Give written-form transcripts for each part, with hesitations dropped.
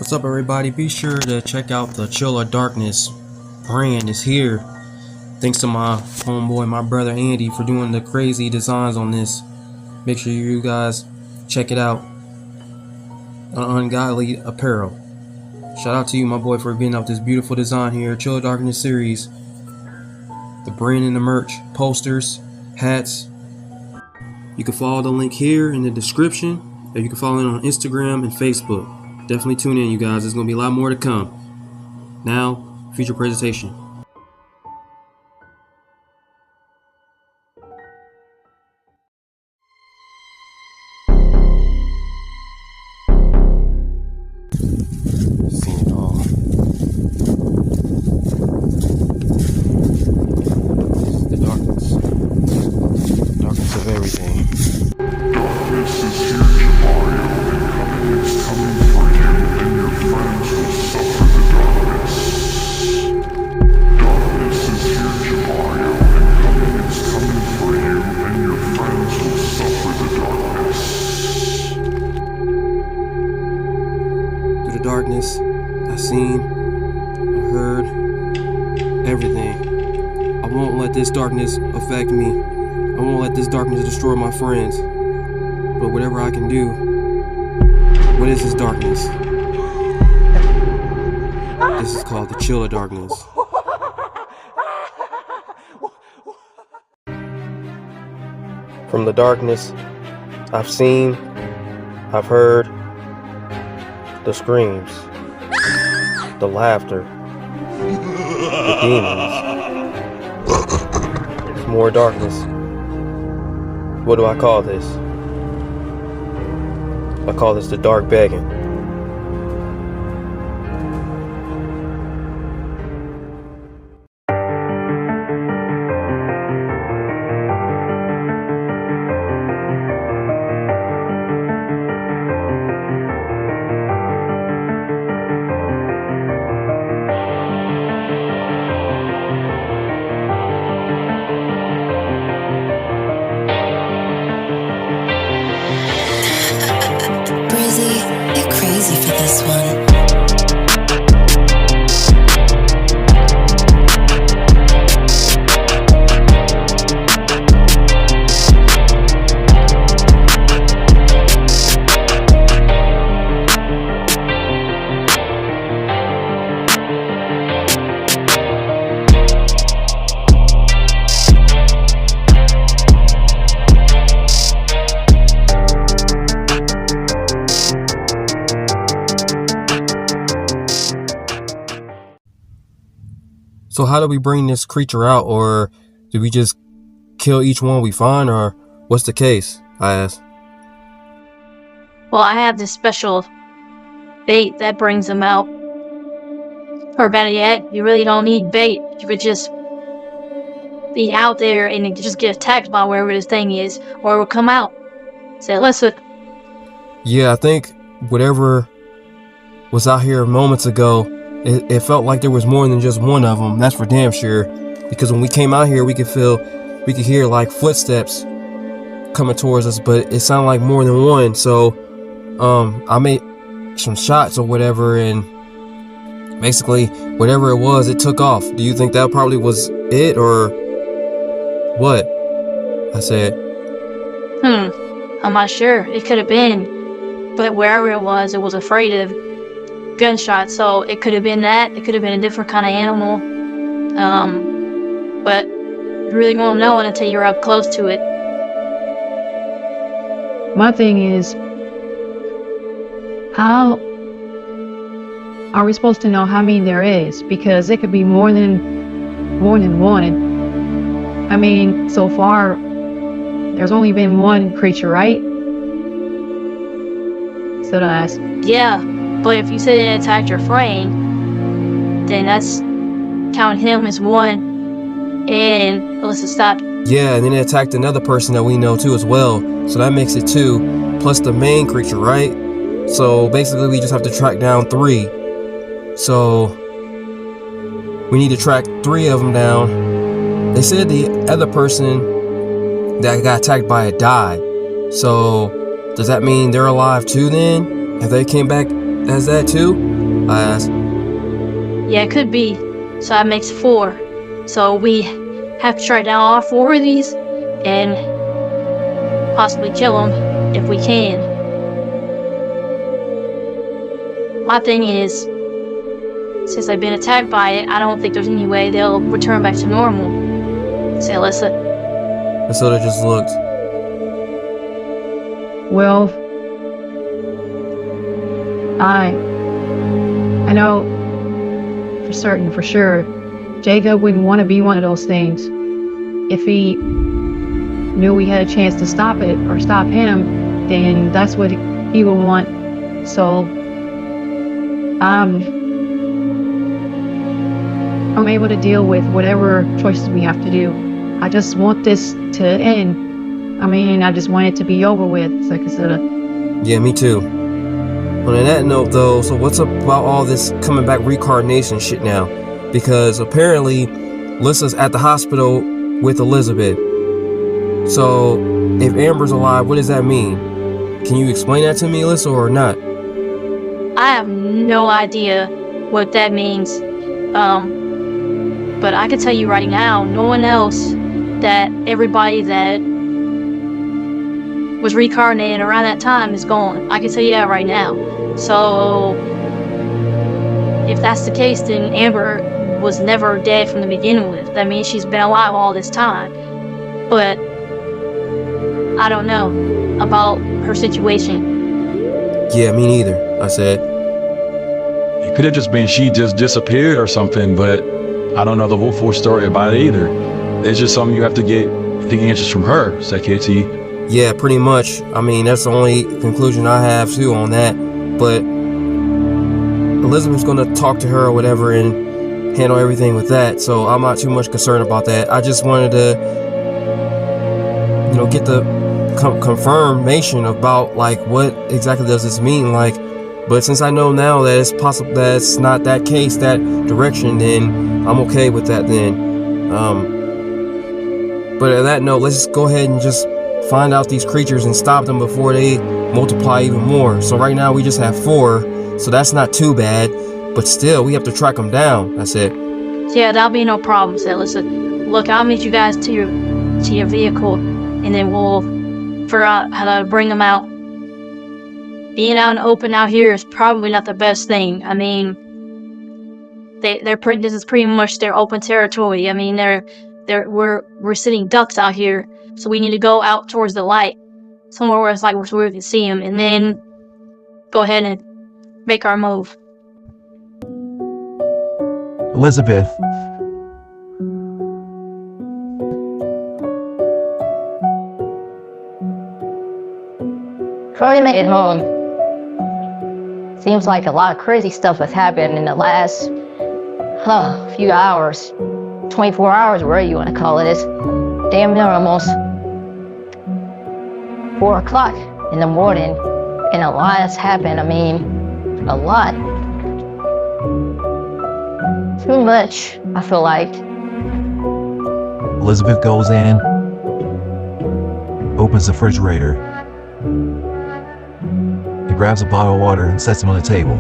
What's up, everybody? Be sure to check out the Chill of Darkness brand is here. Thanks to my homeboy, my brother Andy, for doing the crazy designs on this. Make sure you guys check it out. Ungodly apparel. Shout out to you, my boy, for getting out this beautiful design here. Chill of Darkness series. The brand and the merch, posters, hats. You can follow the link here in the description, or you can follow it on Instagram and Facebook. Definitely tune in, you guys. There's going to be a lot more to come. Now, feature presentation. Seen it all. The darkness. Darkness of everything. Darkness is here, Jamario, and coming is coming for you, and your friends will suffer the darkness. Darkness is here, Jamario, and coming is coming for you, and your friends will suffer the darkness. Through the darkness, I've seen, I heard everything. I won't let this darkness affect me. I won't let this darkness destroy my friends. But whatever I can do, what is this darkness? This is called the Chill of Darkness. From the darkness, I've seen, I've heard the screams, the laughter, the demons. It's more darkness. What do I call this? I call this the dark begging. You're crazy for this one. So how do we bring this creature out, or do we just kill each one we find, or what's the case? I asked. Well, I have this special bait that brings them out. Or better yet, you really don't need bait. You could just be out there and just get attacked by wherever this thing is, or it will come out. So listen. Yeah, I think whatever was out here moments ago, it felt like there was more than just one of them. That's for damn sure. Because when we came out here, we could hear like footsteps coming towards us, but it sounded like more than one. So, I made some shots or whatever, and basically whatever it was, it took off. Do you think that probably was it, or what? I said. I'm not sure. It could have been, but wherever it was afraid of gunshots, so it could have been that. It could have been a different kind of animal, but you really won't know until you're up close to it. My thing is, how are we supposed to know how many there is? Because it could be more than one. I mean, so far there's only been one creature, right? So to ask. Yeah. But if you said it attacked your friend, then that's count him as one, and Alyssa stopped. Yeah, and then it attacked another person that we know too as well. So that makes it 2, plus the main creature, right? So basically we just have to track down 3. So we need to track 3 of them down. They said the other person that got attacked by it died. So does that mean they're alive too then? Have they came back as that too? I asked. Yeah, it could be. So that makes 4. So we have to track down all 4 of these and possibly kill them if we can. My thing is, since they've been attacked by it, I don't think there's any way they'll return back to normal. Say, Alyssa. Matilda just looked. Well, I know for certain, for sure, Jacob wouldn't want to be one of those things. If he knew we had a chance to stop it or stop him, then that's what he would want. So I'm able to deal with whatever choices we have to do. I just want this to end. I mean, I just want it to be over with. So I consider. Yeah, me too. On that note, though, so what's up about all this coming back reincarnation shit now? Because apparently, Lissa's at the hospital with Elizabeth. So, if Amber's alive, what does that mean? Can you explain that to me, Alyssa, or not? I have no idea what that means. But I can tell you right now, no one else, that everybody that was reincarnated around that time is gone. I can tell you that right now. So, if that's the case, then Amber was never dead from the beginning with. That means she's been alive all this time. But I don't know about her situation. Yeah, me neither, I said. It could have just been she just disappeared or something, but I don't know the full story about it either. It's just something you have to get the answers from her, said KT. Yeah, pretty much. I mean, that's the only conclusion I have, too, on that. But Elizabeth's going to talk to her or whatever and handle everything with that, so I'm not too much concerned about that. I just wanted to, get the confirmation about, like, what exactly does this mean, like, but since I know now that it's possible that it's not that case, that direction, then I'm okay with that then. But on that note, let's just go ahead and just find out these creatures and stop them before they multiply even more. So right now we just have 4, so that's not too bad, but still we have to track them down. That's it. Yeah, that'll be no problem, said Alyssa. Look, I'll meet you guys to your vehicle, and then we'll figure out how to bring them out. Being out in the open out here is probably not the best thing. I mean, this is pretty much their open territory. I mean, we're sitting ducks out here, so we need to go out towards the light, somewhere where it's like where we can see them, and then go ahead and make our move. Elizabeth. Finally made it home. Seems like a lot of crazy stuff has happened in the last few hours. 24 hours, whatever you want to call it. It's damn near almost 4 o'clock in the morning, and a lot has happened. I mean, a lot. Too much, I feel like. Elizabeth goes in, opens the refrigerator, and grabs a bottle of water and sets it on the table.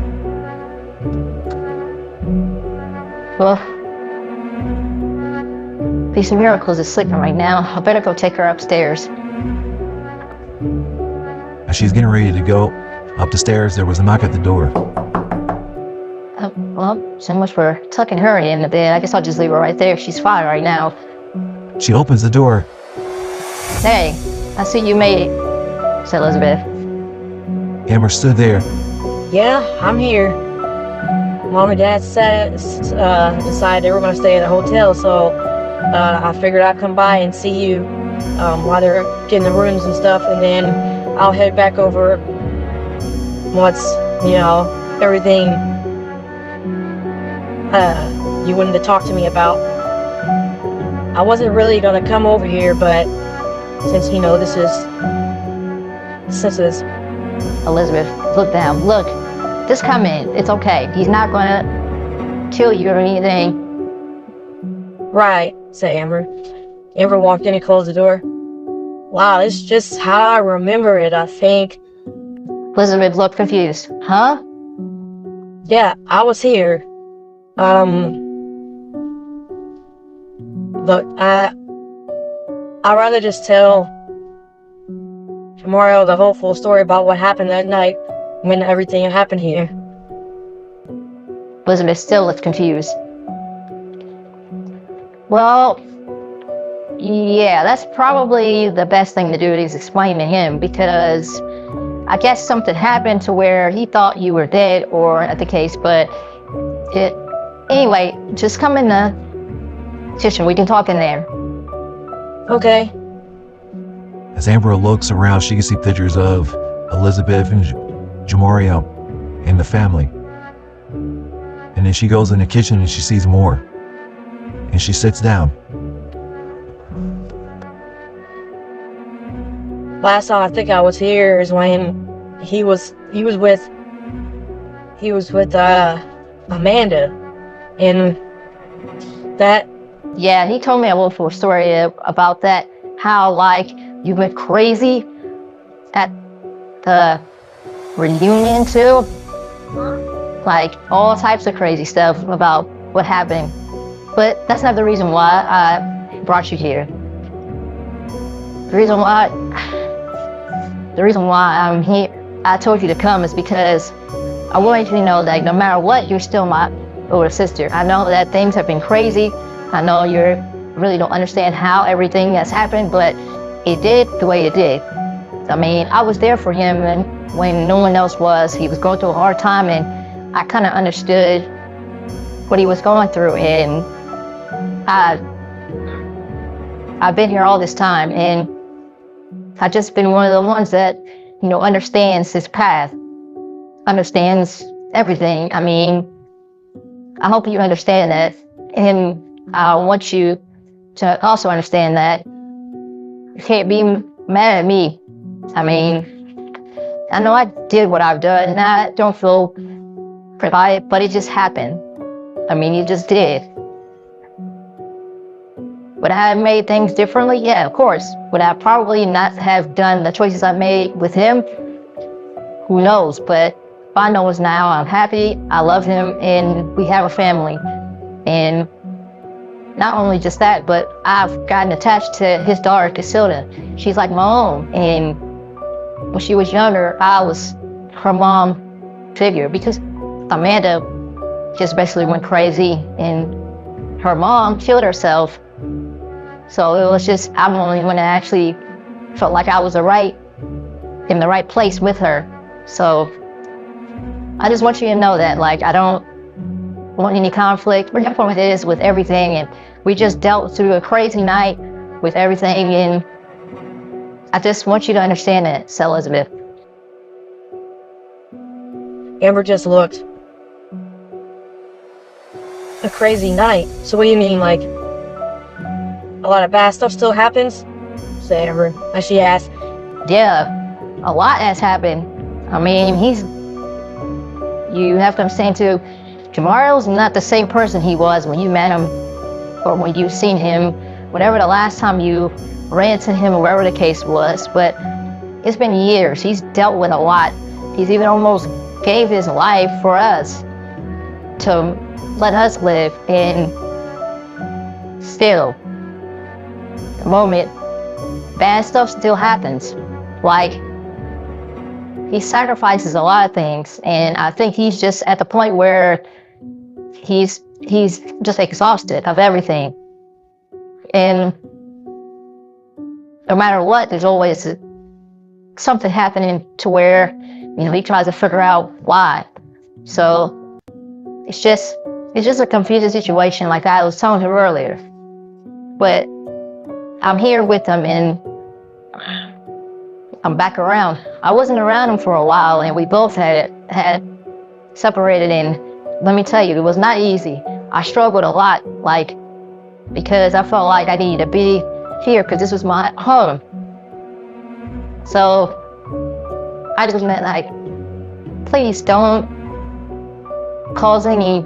Well, Piece of Miracles is sleeping right now. I better go take her upstairs. As she's getting ready to go up the stairs, there was a knock at the door. Well, so much for tucking her in the bed. I guess I'll just leave her right there. She's fine right now. She opens the door. Hey, I see you made it, said Elizabeth. Amber stood there. Yeah, I'm here. Mom and Dad decided they were going to stay at a hotel, so I figured I'd come by and see you while they're getting the rooms and stuff, and then I'll head back over once, everything you wanted to talk to me about. I wasn't really going to come over here, but since, this is... Elizabeth, look down. Look, just come in. It's okay. He's not going to kill you or anything. Right, said Amber. Amber walked in and closed the door. Wow, it's just how I remember it, I think. Elizabeth looked confused. Huh? Yeah, I was here. Look, I'd rather just tell Jamario the whole full story about what happened that night when everything happened here. Elizabeth still looks confused. Well, yeah, that's probably the best thing to do is explain to him, because I guess something happened to where he thought you were dead or at the case, but anyway, just come in the kitchen. We can talk in there. Okay. As Amber looks around, she can see pictures of Elizabeth and Jamario and the family. And then she goes in the kitchen and she sees Moore. And she sits down. Last time I think I was here is when he was with Amanda, and that. Yeah, he told me a little full story about that, how like you went crazy at the reunion too, like all types of crazy stuff about what happened. But that's not the reason why I brought you here. The reason why I'm here, I told you to come, is because I want you to know that no matter what, you're still my older sister. I know that things have been crazy. I know you really don't understand how everything has happened, but it did the way it did. I mean, I was there for him and when no one else was. He was going through a hard time, and I kind of understood what he was going through. And I've been here all this time, and I've just been one of the ones that, understands his path, understands everything. I mean, I hope you understand that. And I want you to also understand that you can't be mad at me. I mean, I know I did what I've done, and I don't feel provided, but it just happened. I mean, it just did. Would I have made things differently? Yeah, of course. Would I probably not have done the choices I made with him? Who knows? But all I know is now I'm happy, I love him, and we have a family. And not only just that, but I've gotten attached to his daughter, Casilda. She's like my own. And when she was younger, I was her mom figure, because Amanda just basically went crazy and her mom killed herself. So it was just, I'm the only one that actually felt like I was in the right place with her. So I just want you to know that, like, I don't want any conflict. We're definitely it is with everything, and we just dealt through a crazy night with everything, and I just want you to understand that, so Elizabeth. Amber just looked. A crazy night? So what do you mean, like, a lot of bad stuff still happens? Said Amber, as she asked. Yeah, a lot has happened. I mean, you have to understand too, Jamario's not the same person he was when you met him, or when you seen him, whatever the last time you ran into him, or whatever the case was. But it's been years. He's dealt with a lot. He's even almost gave his life for us to let us live. And still, the moment, bad stuff still happens. Like, he sacrifices a lot of things, and I think he's just at the point where he's just exhausted of everything. And no matter what, there's always something happening to where, he tries to figure out why. So it's just a confusing situation, like I was telling her earlier. But I'm here with him, and I'm back around. I wasn't around him for a while, and we both had separated, and let me tell you, it was not easy. I struggled a lot, because I felt like I needed to be here, because this was my home. So I just meant, please don't cause any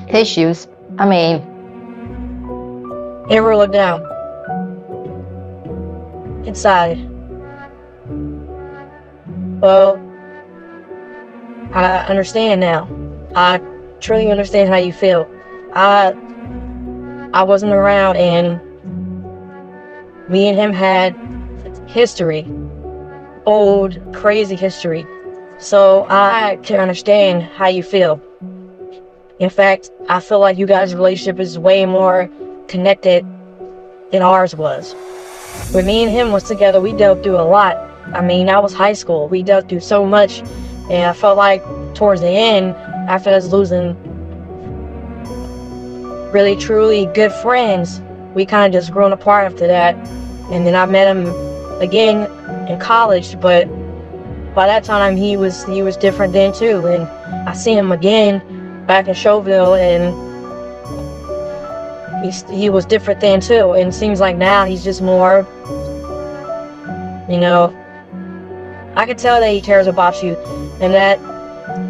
issues. I mean, Amber looked down. Inside. Well, I understand now. I truly understand how you feel. I wasn't around, and me and him had history, old crazy history. So I can understand how you feel. In fact, I feel like you guys' relationship is way more connected than ours was. When me and him was together, we dealt through a lot. I mean, that was high school. We dealt through so much, and I felt like towards the end, after us losing really truly good friends, we kind of just grown apart after that. And then I met him again in college, but by that time he was different then too. And I see him again back in Chauville, and he was different then too. And it seems like now he's just more, you know, I could tell that he cares about you and that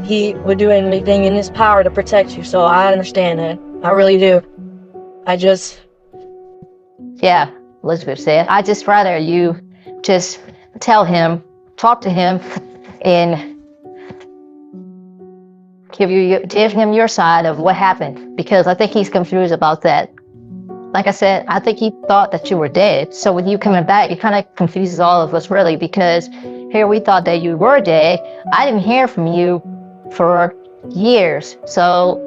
he would do anything in his power to protect you. So I understand that. I really do. Yeah, Elizabeth said, I just rather you just tell him, talk to him, and give him your side of what happened, because I think he's confused about that. Like I said, I think he thought that you were dead. So with you coming back, it kind of confuses all of us, really, because here we thought that you were dead. I didn't hear from you for years, so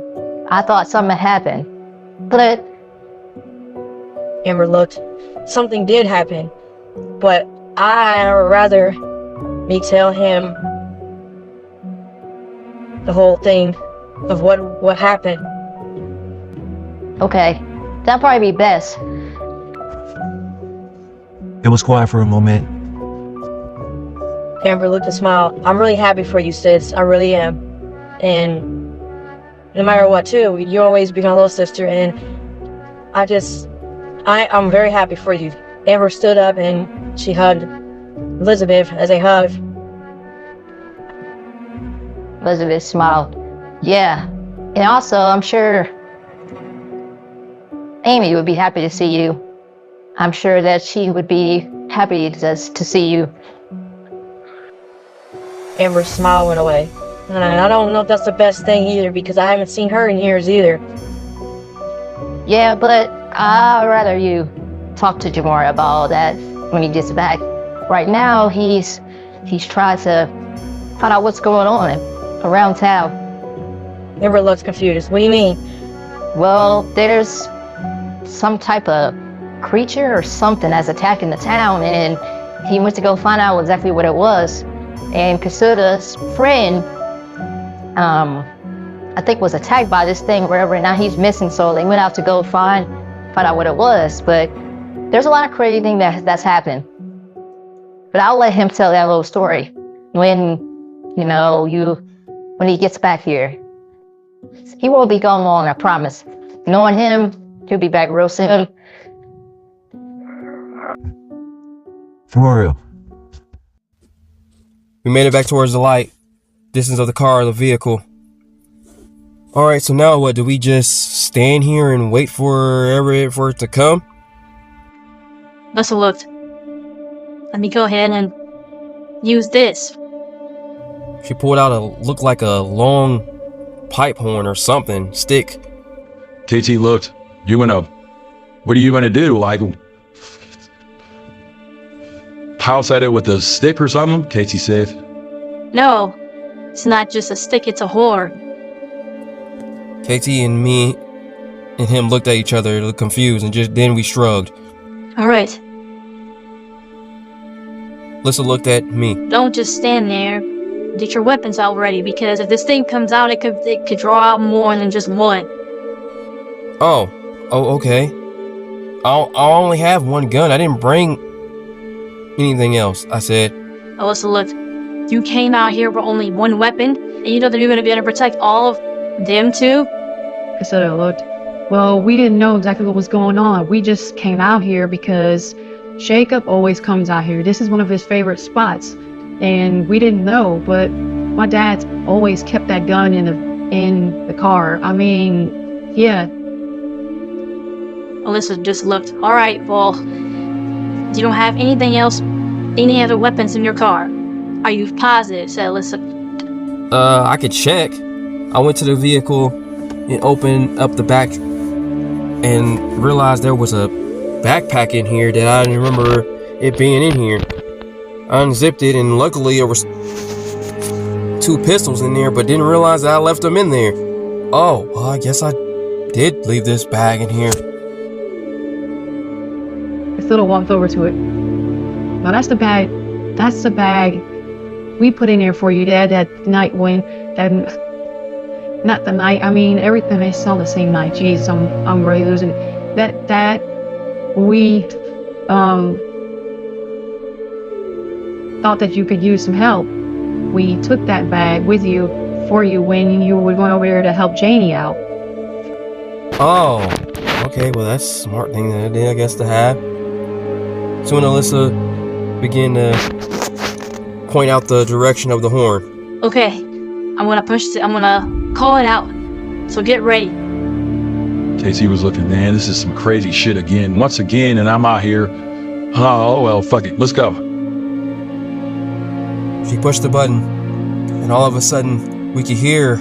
I thought something had happened. But Amber looked. Something did happen, but I would rather me tell him the whole thing of what happened. okay, that'll probably be best. It was quiet for a moment. Amber looked and smiled. I'm really happy for you, sis. I really am. And no matter what, too, you always be my little sister, and I'm very happy for you. Amber stood up and she hugged Elizabeth as they hugged. Elizabeth smiled. Yeah, and also I'm sure Amy would be happy to see you. I'm sure that she would be happy to see you. Amber's smile went away. And I don't know if that's the best thing either, because I haven't seen her in years either. Yeah, but I'd rather you talk to Jamario about all that when he gets back. Right now, he's trying to find out what's going on around town. Amber looks confused. What do you mean? Well, there's some type of creature or something that's attacking the town, and he went to go find out exactly what it was. And Kasuda's friend, I think, was attacked by this thing wherever, and now he's missing, so they went out to go find out what it was. But there's a lot of crazy things that's happened. But I'll let him tell that little story when he gets back here. He won't be gone long, I promise. Knowing him, he'll be back real soon. Jamario, We made it back towards the light. Distance of the car or the vehicle. Alright, so now what? Do we just stand here and wait for it to come? Let's look. Let me go ahead and use this. She pulled out looked like a long pipe horn or something, stick. KT looked. What are you gonna do? Like, pounce at it with a stick or something? KT said. No, it's not just a stick, it's a horn. KT and me and him looked at each other, looked confused, and then we shrugged. Alright, Lissa looked at me. don't just stand there. Get your weapons out ready, because if this thing comes out, it could draw out more than just one. Oh, okay. I'll only have one gun. I didn't bring anything else, I said. Alyssa looked. You came out here with only one weapon, and you know that you're going to be able to protect all of them too? Kasura looked. Well, we didn't know exactly what was going on. We just came out here because Jacob always comes out here. This is one of his favorite spots. And we didn't know, but my dad's always kept that gun in the car. I mean, yeah. Alyssa just looked. Alright, well, you don't have anything else, any other weapons in your car? Are you positive? Said Alyssa. I could check. I went to the vehicle and opened up the back and realized there was a backpack in here that I didn't remember it being in here. I unzipped it, and luckily there was 2 pistols in there, but didn't realize that I left them in there. Oh, well, I guess I did leave this bag in here. This little walked over to it. Now that's the bag. That's the bag we put in there for you, Dad, that night when that. Not the night. I mean, everything I saw the same night. Jeez, I'm really losing it. That we thought that you could use some help. We took that bag with you for you when you were going over there to help Janie out. Oh, okay. Well, that's a smart thing that I did, I guess, to have. So when Alyssa began to point out the direction of the horn. Okay, I'm gonna call it out. So get ready. Casey was looking, man, this is some crazy shit again. Once again, and I'm out here. Oh, well, fuck it. Let's go. She pushed the button, and all of a sudden, we could hear,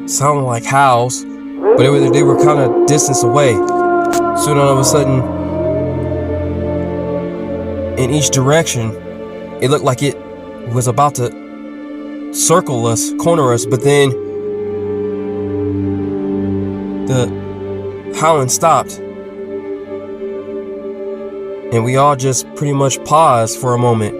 sounding like howls, but they were kind of distance away. Soon all of a sudden, in each direction, it looked like it was about to circle us, corner us, but then the howling stopped, and we all just pretty much paused for a moment.